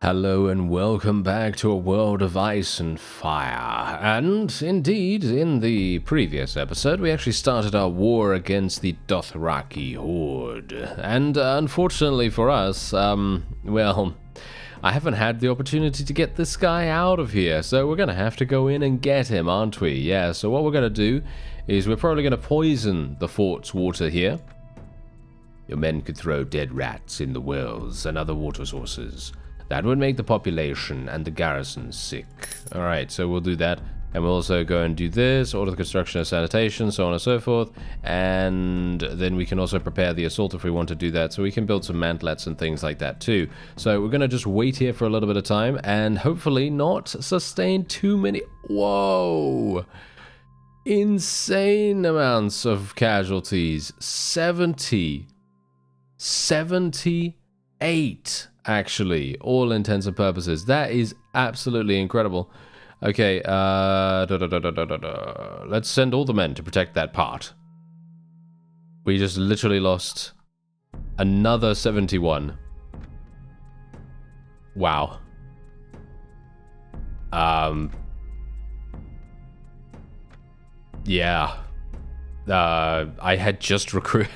Hello and welcome back to a world of ice and fire. And indeed, in the previous episode, we actually started our war against the Dothraki Horde. And unfortunately for us, well, I haven't had the opportunity to get this guy out of here, so we're gonna have to go in and get him, aren't we? Yeah, so what we're gonna do is we're probably gonna poison the fort's water here. Your men could throw dead rats in the wells and other water sources. That would make the population and the garrison sick. Alright, so we'll do that. And we'll also go and do this, order the construction of sanitation, so on and so forth. And then we can also prepare the assault if we want to do that. So we can build some mantlets and things like that too. So we're going to just wait here for a little bit of time and hopefully not sustain too many... Whoa! Insane amounts of casualties. 78. Actually, all intents and purposes. That is absolutely incredible. Okay, let's send all the men to protect that part. We just literally lost another 71. Wow. Yeah. I had just recruited...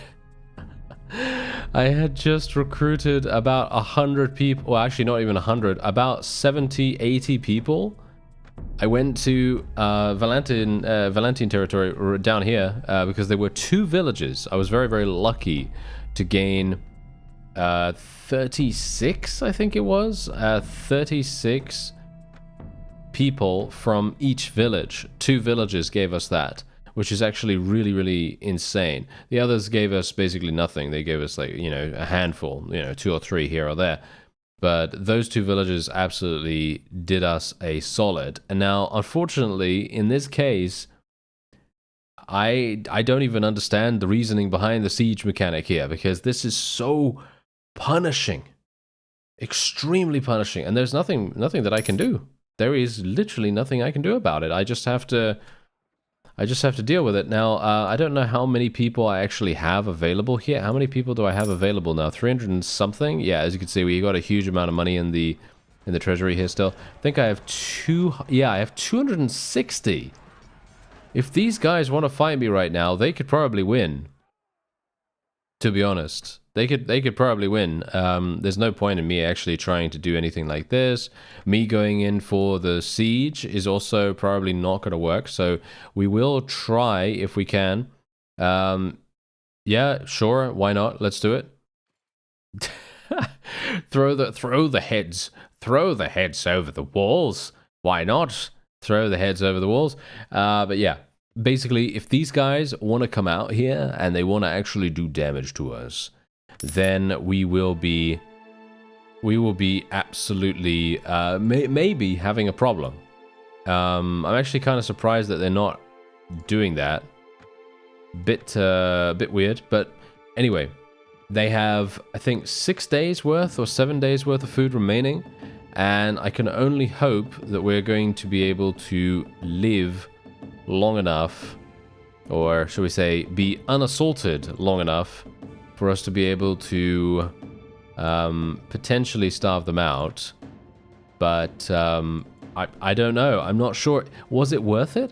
I had just recruited about 100 people, well actually not even 100, about 70, 80 people. I went to Valentine territory down here because there were 2 villages. I was very, very lucky to gain 36, I think it was, 36 people from each village. 2 villages gave us that, which is actually really, really insane. The others gave us basically nothing. They gave us, like, you know, a handful, you know, 2 or 3 here or there. But those 2 villages absolutely did us a solid. And now, unfortunately, in this case, I don't even understand the reasoning behind the siege mechanic here, because this is so punishing. Extremely punishing. And there's nothing that I can do. There is literally nothing I can do about it. I just have to deal with it. Now, I don't know how many people I actually have available here. How many people do I have available now? 300 and something? Yeah, as you can see, we got a huge amount of money in the treasury here still. I think I have I have 260. If these guys want to fight me right now, they could probably win. To be honest. They could probably win. There's no point in me actually trying to do anything like this. Me going in for the siege is also probably not going to work. So we will try if we can. Yeah, sure. Why not? Let's do it. Throw the heads over the walls. Why not? Throw the heads over the walls. But yeah. Basically, if these guys want to come out here and they want to actually do damage to us, then we will be absolutely maybe having a problem. I'm actually kind of surprised that they're not doing that. Bit weird, but anyway, they have, I think, 6 days worth or 7 days worth of food remaining, and I can only hope that we're going to be able to live long enough, or shall we say be unassaulted long enough for us to be able to potentially starve them out. But I don't know. I'm not sure. Was it worth it?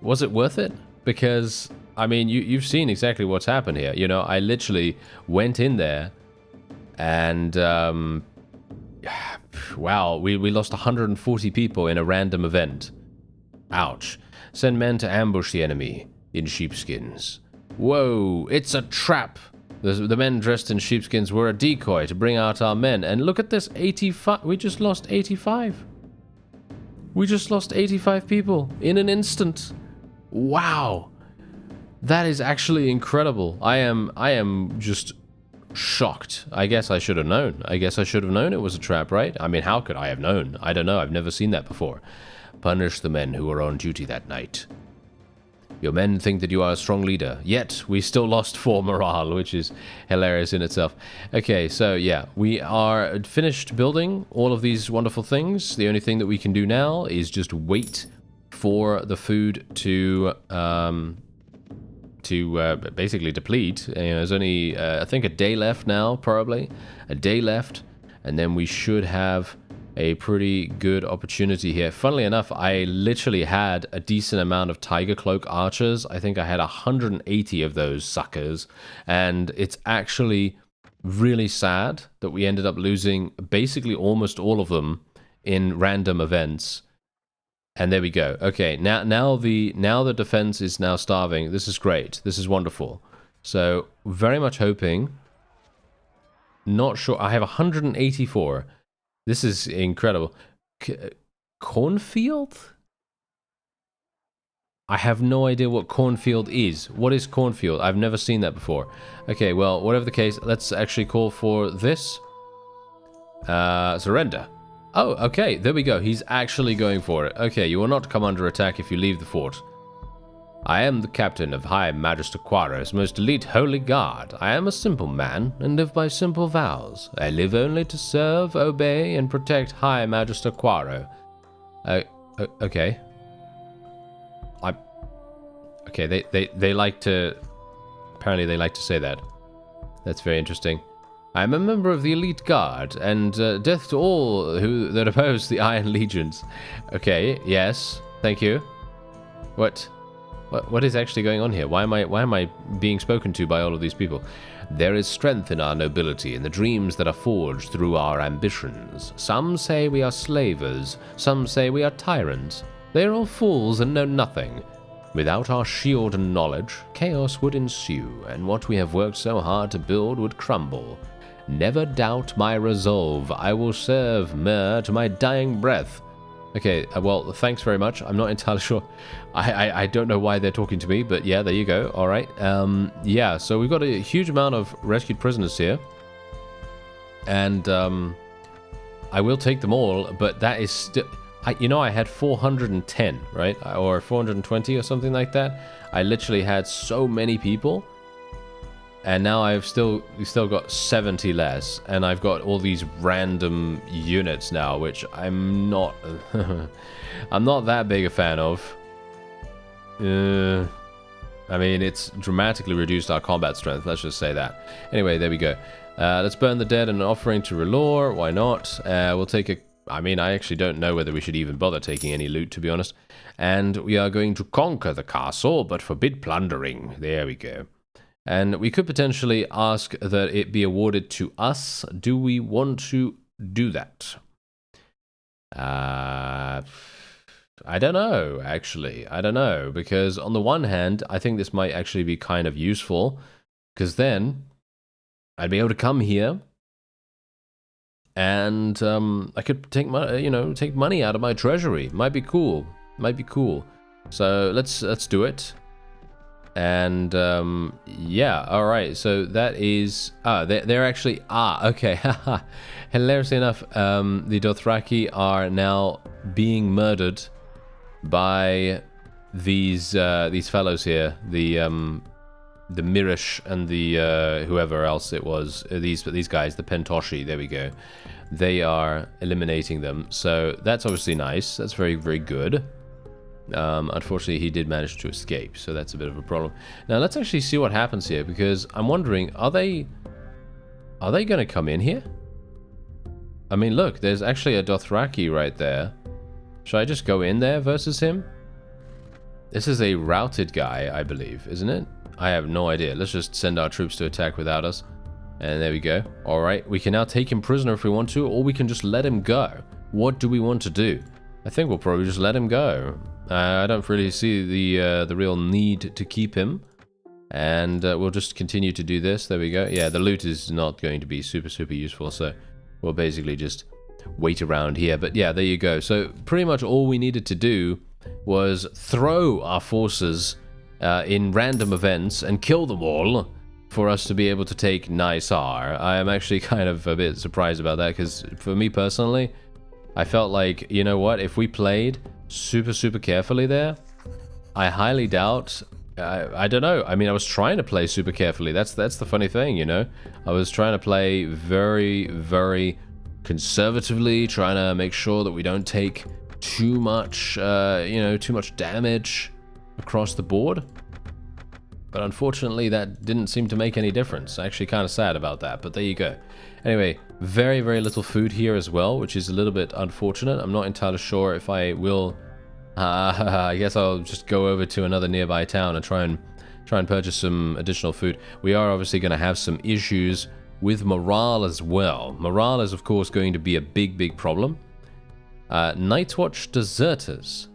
Was it worth it? Because, I mean, you've seen exactly what's happened here. You know, I literally went in there and wow, we lost 140 people in a random event. Ouch. Send men to ambush the enemy in sheepskins. Whoa, it's a trap. The men dressed in sheepskins were a decoy to bring out our men. And look at this, 85. We just lost 85. We just lost 85 people in an instant. Wow. That is actually incredible. I am just shocked. I guess I should have known. I guess I should have known it was a trap, right? I mean, how could I have known? I don't know. I've never seen that before. Punish the men who were on duty that night. Your men think that you are a strong leader, yet we still lost 4 morale, which is hilarious in itself. Okay, so yeah, we are finished building all of these wonderful things. The only thing that we can do now is just wait for the food to basically deplete. You know, there's only, I think, a day left now, probably. A day left. and then we should have a pretty good opportunity here. Funnily enough, I literally had a decent amount of Tiger Cloak archers. I think I had 180 of those suckers, and it's actually really sad that we ended up losing basically almost all of them in random events. And there we go. Okay, now the defense is now starving. This is great. This is wonderful. So very much hoping. Not sure. I have 184. This is incredible. Cornfield? I have no idea what cornfield is. What is cornfield? I've never seen that before. Okay, well, whatever the case, let's actually call for this. Surrender. Oh, okay, there we go. He's actually going for it. Okay, you will not come under attack if you leave the fort. I am the captain of High Magister Quaro's most elite holy guard. I am a simple man, and live by simple vows. I live only to serve, obey, and protect High Magister Quaro. Okay. Okay, they like to... Apparently they like to say that. That's very interesting. I am a member of the elite guard, and death to all that oppose the Iron Legions. Okay, yes, thank you. What is actually going on here? Why am I being spoken to by all of these people? There is strength in our nobility, in the dreams that are forged through our ambitions. Some say we are slavers, some say we are tyrants. They are all fools and know nothing. Without our shield and knowledge, chaos would ensue, and what we have worked so hard to build would crumble. Never doubt my resolve. I will serve Mer to my dying breath. Okay, well, thanks very much. I'm not entirely sure. I don't know why they're talking to me, but yeah, there you go. All right. Yeah, so we've got a huge amount of rescued prisoners here. And I will take them all, but that is still... you know, I had 410, right? Or 420 or something like that. I literally had so many people. And now we've still got 70 less, and I've got all these random units now, which I'm not I'm not that big a fan of. I mean, it's dramatically reduced our combat strength, let's just say that. Anyway, there we go. Let's burn the dead and an offering to Relore, why not? We'll take a... I mean, I actually don't know whether we should even bother taking any loot, to be honest. And we are going to conquer the castle, but forbid plundering. There we go. And we could potentially ask that it be awarded to us. Do we want to do that? I don't know, actually. I don't know, because on the one hand, I think this might actually be kind of useful, because then I'd be able to come here and I could take take money out of my treasury. Might be cool. Might be cool. So let's do it. And yeah, all right. So that is they're actually okay. Hilariously enough, the Dothraki are now being murdered by these fellows here, the Mirish and the whoever else it was. These guys, the Pentoshi. There we go. They are eliminating them. So that's obviously nice. That's very, very good. Unfortunately, he did manage to escape, so that's a bit of a problem. Now, let's actually see what happens here, because I'm wondering, are they going to come in here? I mean, look, there's actually a Dothraki right there. Should I just go in there versus him? This is a routed guy, I believe, isn't it? I have no idea. Let's just send our troops to attack without us. And there we go. All right, we can now take him prisoner if we want to, or we can just let him go. What do we want to do? I think we'll probably just let him go. I don't really see the real need to keep him. And we'll just continue to do this. There we go. Yeah, the loot is not going to be super, super useful. So we'll basically just wait around here. But yeah, there you go. So pretty much all we needed to do was throw our forces in random events and kill them all for us to be able to take Nysar. I am actually kind of a bit surprised about that, because for me personally, I felt like, you know what, if we played super, super carefully there, I highly doubt... I don't know. I mean, I was trying to play super carefully. That's the funny thing, you know? I was trying to play very, very conservatively, trying to make sure that we don't take too much, too much damage across the board. But unfortunately, that didn't seem to make any difference. Actually, kind of sad about that, but there you go. Anyway, very, very little food here as well, which is a little bit unfortunate. I'm not entirely sure if I will... I guess I'll just go over to another nearby town and try and purchase some additional food. We are obviously going to have some issues with morale as well. Morale is, of course, going to be a big, big problem. Night Watch deserters.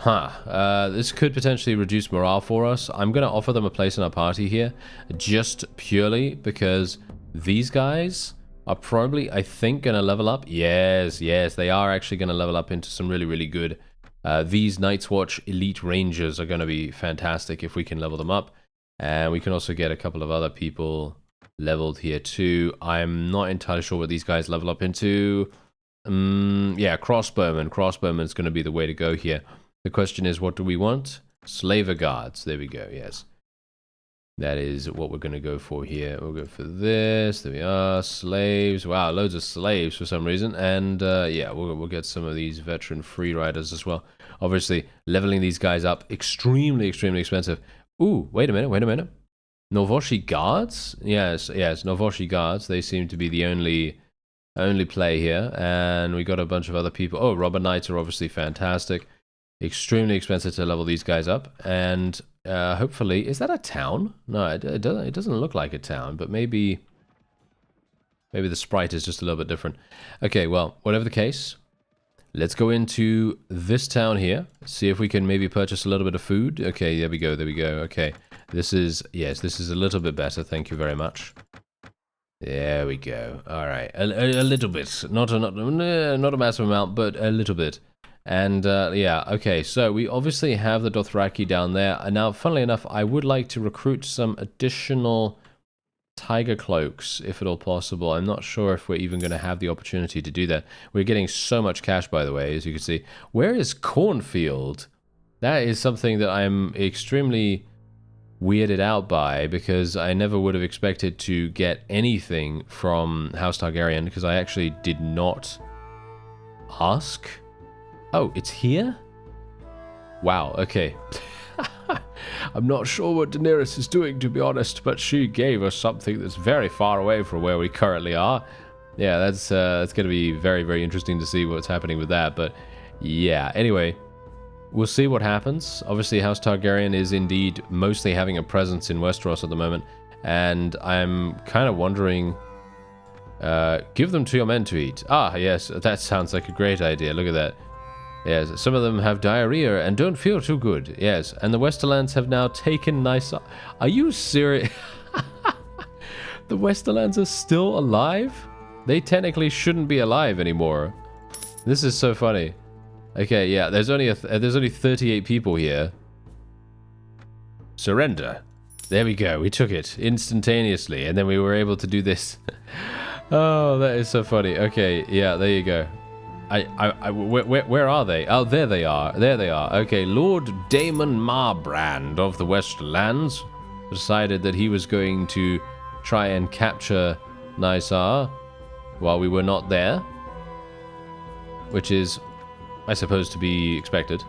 This could potentially reduce morale for us. I'm going to offer them a place in our party here, just purely because these guys are probably, I think, going to level up. Yes, they are actually going to level up into some really, really good. These Night's Watch Elite Rangers are going to be fantastic if we can level them up. And we can also get a couple of other people leveled here too. I'm not entirely sure what these guys level up into. Yeah, Crossbowman. Crossbowman's going to be the way to go here. The question is, what do we want? Slaver Guards. There we go, yes. That is what we're going to go for here. We'll go for this. There we are. Slaves. Wow, loads of slaves for some reason. And yeah, we'll get some of these veteran free riders as well. Obviously, leveling these guys up, extremely, extremely expensive. Ooh, wait a minute. Novoshi Guards? Yes, Novoshi Guards. They seem to be the only play here. And we got a bunch of other people. Oh, Robber Knights are obviously fantastic. Extremely expensive to level these guys up. And hopefully, is that a town? No, it doesn't look like a town, but maybe the sprite is just a little bit different. Okay, well, whatever the case, let's go into this town here, see if we can maybe purchase a little bit of food. Okay, there we go. Okay, this is a little bit better. Thank you very much. There we go. All right, a little bit, not a massive amount, but a little bit. And yeah, okay, so we obviously have the Dothraki down there. And now, funnily enough, I would like to recruit some additional tiger cloaks, if at all possible. I'm not sure if we're even going to have the opportunity to do that. We're getting so much cash, by the way, as you can see. Where is Cornfield? That is something that I'm extremely weirded out by, because I never would have expected to get anything from House Targaryen, because I actually did not ask. Oh, it's here? Wow, okay. I'm not sure what Daenerys is doing, to be honest, but she gave us something that's very far away from where we currently are. Yeah, that's going to be very, very interesting to see what's happening with that, but yeah. Anyway, we'll see what happens. Obviously, House Targaryen is indeed mostly having a presence in Westeros at the moment, and I'm kind of wondering... give them to your men to eat. Ah, yes, that sounds like a great idea. Look at that. Yes, some of them have diarrhea and don't feel too good. Yes, and the Westerlands have now taken nice... Are you serious? The Westerlands are still alive? They technically shouldn't be alive anymore. This is so funny. Okay, yeah, there's only 38 people here. Surrender. There we go. We took it instantaneously, and then we were able to do this. Oh, that is so funny. Okay, yeah, there you go. Where are they? Oh, there they are. There they are. Okay, Lord Daemon Marbrand of the Westlands decided that he was going to try and capture Nysar while we were not there, which is, I suppose, to be expected.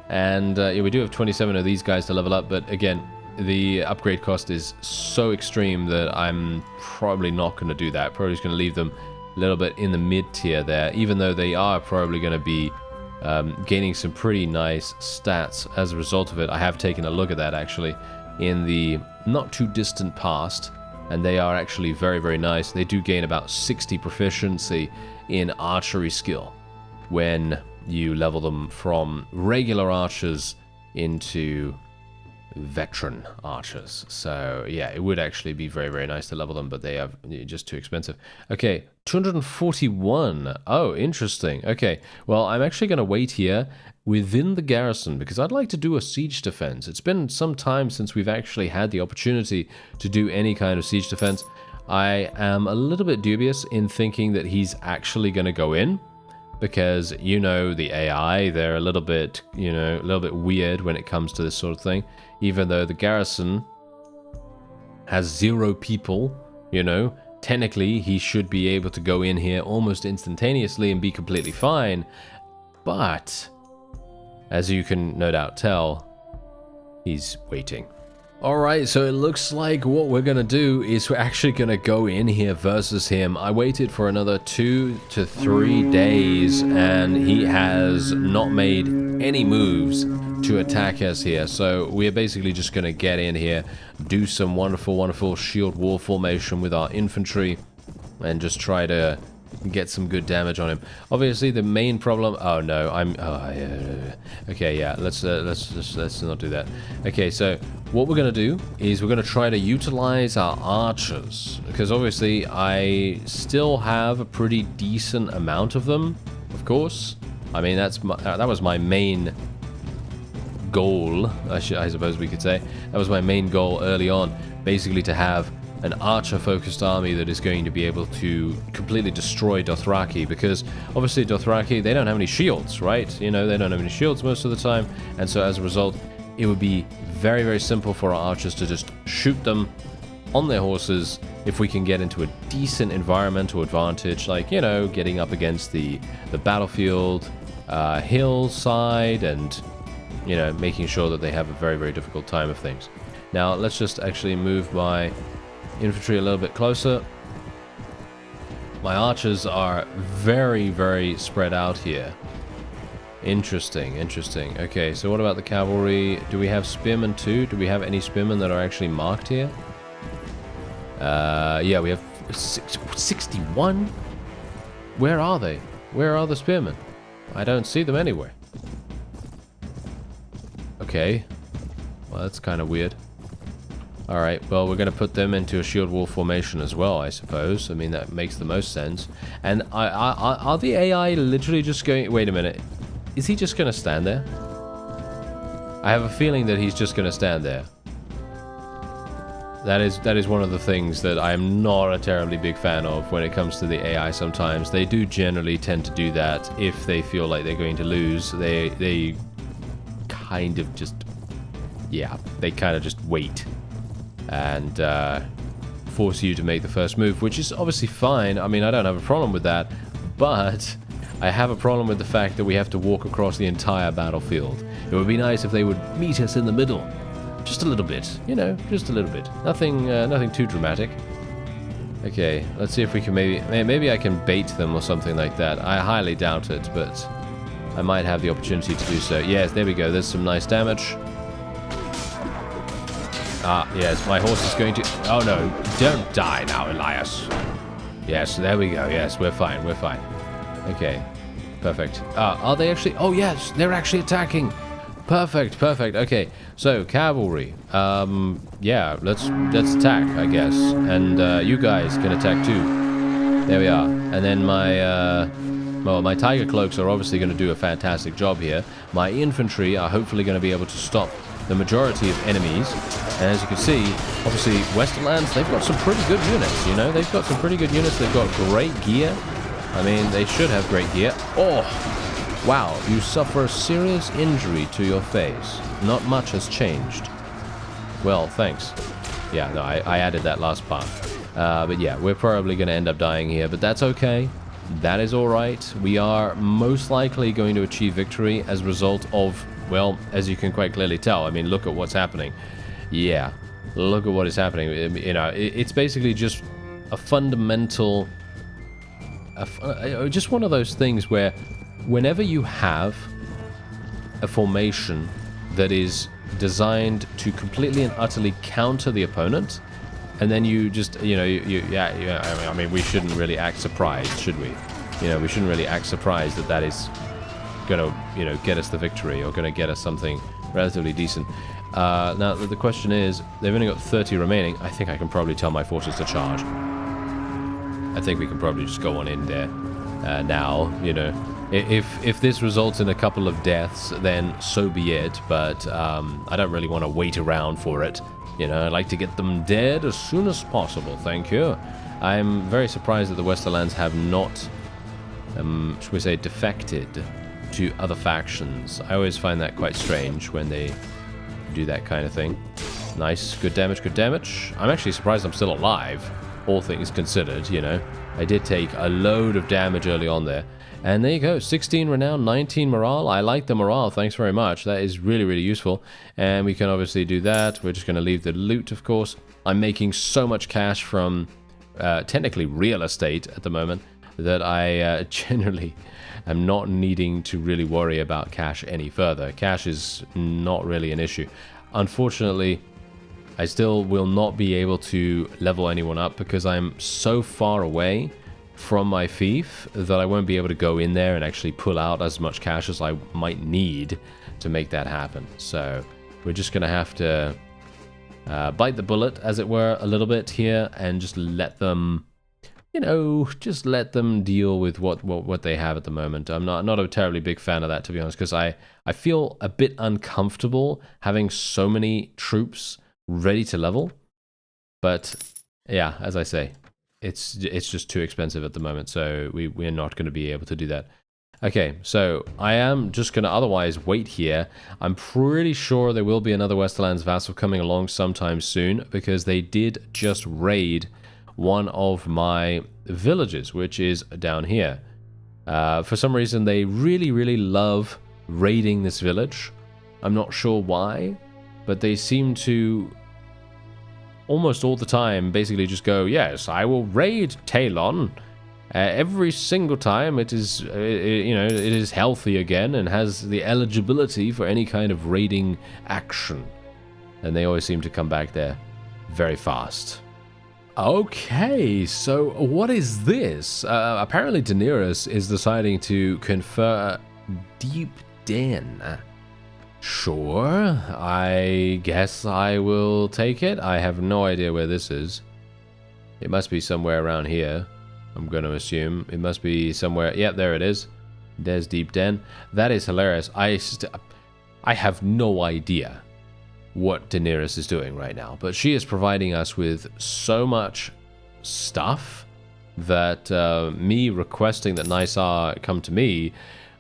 And yeah, we do have 27 of these guys to level up, but again, the upgrade cost is so extreme that I'm probably not going to do that. Probably just going to leave them a little bit in the mid-tier there, even though they are probably going to be gaining some pretty nice stats as a result of it. I have taken a look at that, actually, in the not-too-distant past, and they are actually very, very nice. They do gain about 60 proficiency in archery skill when you level them from regular archers into veteran archers. So yeah, it would actually be very, very nice to level them, but they are just too expensive. Okay, 241. Oh, interesting. Okay, well, I'm actually going to wait here within the garrison because I'd like to do a siege defense. It's been some time since we've actually had the opportunity to do any kind of siege defense. I am a little bit dubious in thinking that he's actually going to go in, because, you know, the AI, they're a little bit, you know, a little bit weird when it comes to this sort of thing. Even though the garrison has 0 people, you know, technically he should be able to go in here almost instantaneously and be completely fine. But, as you can no doubt tell, he's waiting. Alright, so it looks like what we're gonna do is we're actually gonna go in here versus him. I waited for another 2 to 3 days, and he has not made any moves to attack us here. So we're basically just gonna get in here, do some wonderful shield wall formation with our infantry, and just try to get some good damage on him. Obviously, the main problem. Oh no, okay, yeah. Let's not do that. Okay, so what we're gonna do is we're gonna try to utilize our archers, because obviously I still have a pretty decent amount of them. Of course, I mean that was my main goal. I suppose we could say that was my main goal early on, basically to have an archer-focused army that is going to be able to completely destroy Dothraki, because obviously Dothraki, they don't have any shields, right? You know, they don't have any shields most of the time, and so as a result, it would be very simple for our archers to just shoot them on their horses if we can get into a decent environmental advantage, like, you know, getting up against the battlefield, hillside, and, you know, making sure that they have a very difficult time of things. Now, let's just actually move my infantry a little bit closer. My archers are very spread out here. Interesting. Okay, so what about the cavalry? Do we have spearmen too? Do we have any spearmen that are actually marked here? Yeah, we have 61. Where are they? Where are the spearmen? I don't see them anywhere. Okay, well, that's kind of weird. Alright, well, we're going to put them into a shield wall formation as well, I suppose. I mean, that makes the most sense. And are the AI literally just going... Wait a minute. Is he just going to stand there? I have a feeling that he's just going to stand there. That is one of the things that I am not a terribly big fan of when it comes to the AI sometimes. They do generally tend to do that if they feel like they're going to lose. They kind of just... Yeah, they kind of just wait and force you to make the first move, which is obviously fine. I mean, I don't have a problem with that, but I have a problem with the fact that we have to walk across the entire battlefield. It would be nice if they would meet us in the middle, just a little bit, you know, just a little bit. Nothing too dramatic. Okay, let's see if we can maybe I can bait them or something like that. I highly doubt it, but I might have the opportunity to do so. Yes, there we go. There's some nice damage. Ah, yes, my horse is going to... Oh, no. Don't die now, Elias. Yes, there we go. Yes, we're fine. Okay, perfect. Are they actually... Oh, yes, they're actually attacking. Perfect. Okay, so, cavalry. Yeah, let's attack, I guess. And you guys can attack, too. There we are. And then my tiger cloaks are obviously going to do a fantastic job here. My infantry are hopefully going to be able to stop the majority of enemies. And as you can see, obviously, Westerlands, they've got some pretty good units, you know? They've got some pretty good units. They've got great gear. I mean, they should have great gear. Oh, wow. You suffer a serious injury to your face. Not much has changed. Well, thanks. Yeah, no, I added that last part. But yeah, we're probably going to end up dying here, but that's okay. That is all right. We are most likely going to achieve victory as a result of... Well, as you can quite clearly tell, I mean, look at what's happening. Yeah, look at what is happening. You know, it's basically just a fundamental... just one of those things where whenever you have a formation that is designed to completely and utterly counter the opponent, and then you just, you know, I mean, we shouldn't really act surprised, should we? You know, we shouldn't really act surprised that is gonna, you know, get us the victory or gonna get us something relatively decent. Now the question is, they've only got 30 remaining. I think I can probably tell my forces to charge. I think we can probably just go on in there now. You know, if this results in a couple of deaths, then so be it. But I don't really want to wait around for it. You know, I'd like to get them dead as soon as possible. Thank you. I'm very surprised that the Westerlands have not, should we say, defected to other factions. I always find that quite strange when they do that kind of thing. Nice, good damage. I'm actually surprised I'm still alive, all things considered, you know. I did take a load of damage early on there. And there you go, 16 renown, 19 morale. I like the morale, thanks very much. That is really, really useful. And we can obviously do that. We're just going to leave the loot, of course. I'm making so much cash from technically real estate at the moment that I generally am not needing to really worry about cash any further. Cash is not really an issue. Unfortunately, I still will not be able to level anyone up because I'm so far away from my fief that I won't be able to go in there and actually pull out as much cash as I might need to make that happen. So we're just going to have to bite the bullet, as it were, a little bit here and just let them, you know, just let them deal with what they have at the moment. I'm not a terribly big fan of that, to be honest, because I feel a bit uncomfortable having so many troops ready to level. But yeah, as I say, it's just too expensive at the moment, so we're not going to be able to do that. Okay, so I am just going to otherwise wait here. I'm pretty sure there will be another Westerlands vassal coming along sometime soon, because they did just raid one of my villages, which is down here. For some reason, they really, really love raiding this village. I'm not sure why, but they seem to almost all the time basically just go, yes, I will raid Talon. Every single time it is, you know, it is healthy again and has the eligibility for any kind of raiding action. And they always seem to come back there very fast. Okay, so what is this? Apparently Daenerys is deciding to confer Deep Den. Sure, I guess I will take it. I have no idea where this is. It must be somewhere around here, I'm going to assume. It must be somewhere. Yeah, there it is. There's Deep Den. That is hilarious. I have no idea what Daenerys is doing right now, but she is providing us with so much stuff that me requesting that Nysar come to me,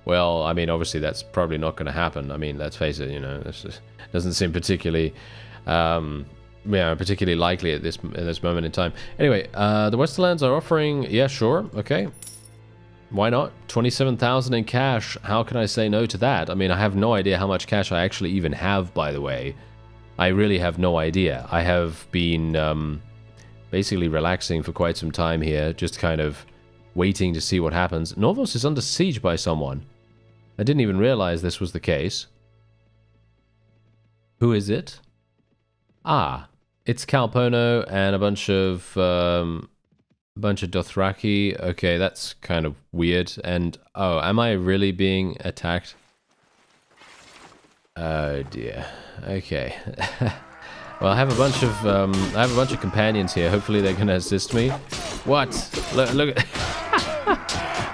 well, I mean, obviously that's probably not going to happen. I mean, let's face it, you know, this doesn't seem particularly, particularly likely at this moment in time. Anyway, the Westerlands are offering, yeah, sure, okay. Why not? 27,000 in cash. How can I say no to that? I mean, I have no idea how much cash I actually even have, by the way. I really have no idea. I have been basically relaxing for quite some time here, just kind of waiting to see what happens. Norvos is under siege by someone. I didn't even realize this was the case. Who is it? Ah, it's Calpono and a bunch of Dothraki. Okay, that's kind of weird. And oh, am I really being attacked? Oh dear. Okay. Well, I have a bunch of companions here. Hopefully they're gonna assist me. What? Look at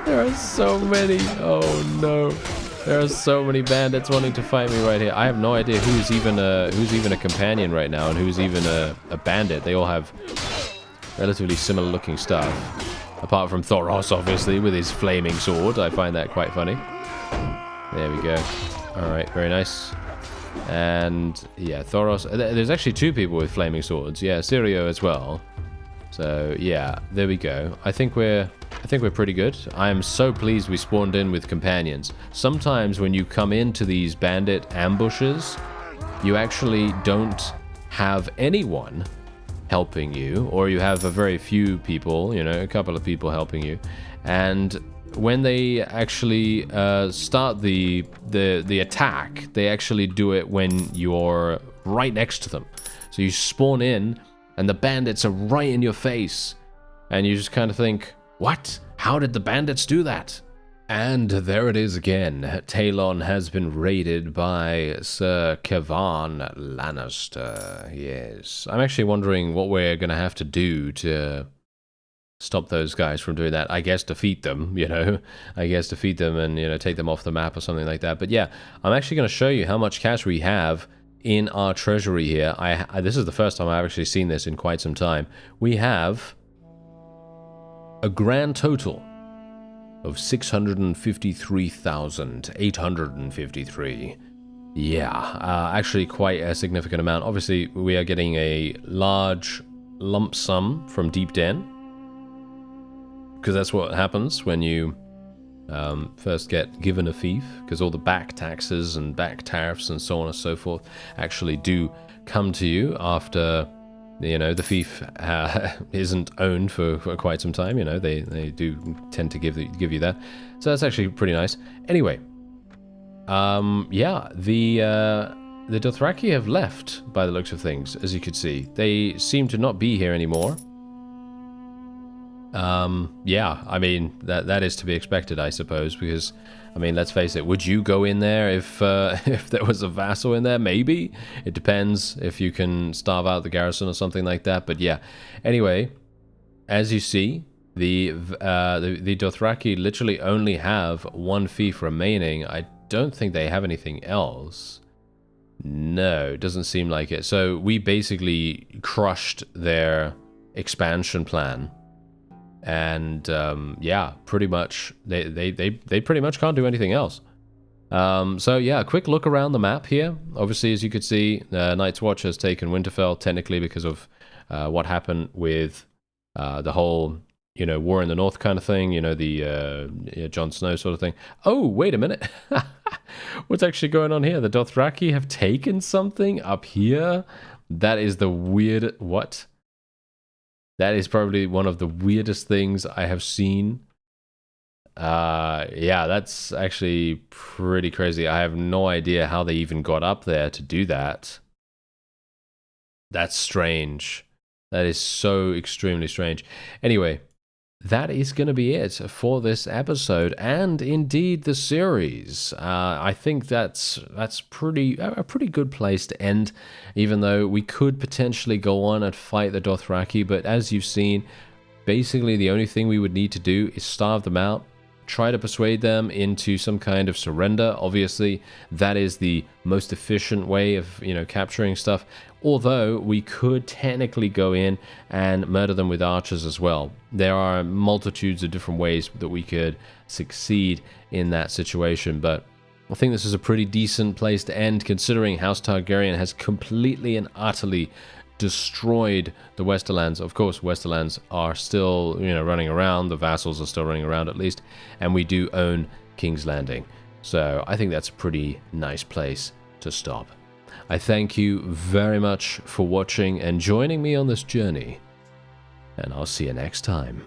there are so many. Oh no. There are so many bandits wanting to fight me right here. I have no idea who's even a companion right now and who's even a bandit. They all have relatively similar looking stuff. Apart from Thoros, obviously, with his flaming sword. I find that quite funny. There we go. Alright, very nice. And yeah, Thoros. There's actually two people with flaming swords. Yeah, Sirio as well. So yeah, there we go. I think we're pretty good. I am so pleased we spawned in with companions. Sometimes when you come into these bandit ambushes, you actually don't have anyone helping you, or you have a very few people, you know, a couple of people helping you. And when they actually start the attack, they actually do it when you're right next to them. So you spawn in, and the bandits are right in your face, and you just kind of think, what? How did the bandits do that? And there it is again. Talon has been raided by Sir Kevan Lannister. Yes. I'm actually wondering what we're going to have to do to stop those guys from doing that. I guess defeat them, you know. I guess defeat them and, you know, take them off the map or something like that. But yeah, I'm actually going to show you how much cash we have in our treasury here. This is the first time I've actually seen this in quite some time. We have a grand total of 653,853. Yeah, actually quite a significant amount. Obviously, we are getting a large lump sum from Deep Den. because that's what happens when you first get given a fief, because all the back taxes and back tariffs and so on and so forth actually do come to you after, you know, the fief isn't owned for quite some time. You know, they do tend to give you that, so that's actually pretty nice. Anyway, yeah, the Dothraki have left by the looks of things. As you could see, they seem to not be here anymore. Yeah, I mean, that is to be expected, I suppose, because, I mean, let's face it, would you go in there if there was a vassal in there? Maybe. It depends if you can starve out the garrison or something like that, but yeah. Anyway, as you see, the Dothraki literally only have one fief remaining. I don't think they have anything else. No, it doesn't seem like it. So we basically crushed their expansion plan. And yeah, pretty much they pretty much can't do anything else. So yeah, a quick look around the map here. Obviously, as you could see, Night's Watch has taken Winterfell technically because of what happened with the whole, you know, War in the North kind of thing. You know, the Jon Snow sort of thing. Oh, wait a minute. What's actually going on here? The Dothraki have taken something up here. That is the weird... What? That is probably one of the weirdest things I have seen. Yeah, that's actually pretty crazy. I have no idea how they even got up there to do that. That's strange. That is so extremely strange. Anyway, that is going to be it for this episode, and indeed the series. I think that's a pretty good place to end, even though we could potentially go on and fight the Dothraki, but as you've seen, basically the only thing we would need to do is starve them out, try to persuade them into some kind of surrender. Obviously, that is the most efficient way of, you know, capturing stuff, although we could technically go in and murder them with archers as well. There are multitudes of different ways that we could succeed in that situation, but I think this is a pretty decent place to end, considering House Targaryen has completely and utterly destroyed the Westerlands. Of course, Westerlands are still, you know, running around. The vassals are still running around, at least, and we do own King's Landing. So I think that's a pretty nice place to stop. I thank you very much for watching and joining me on this journey, and I'll see you next time.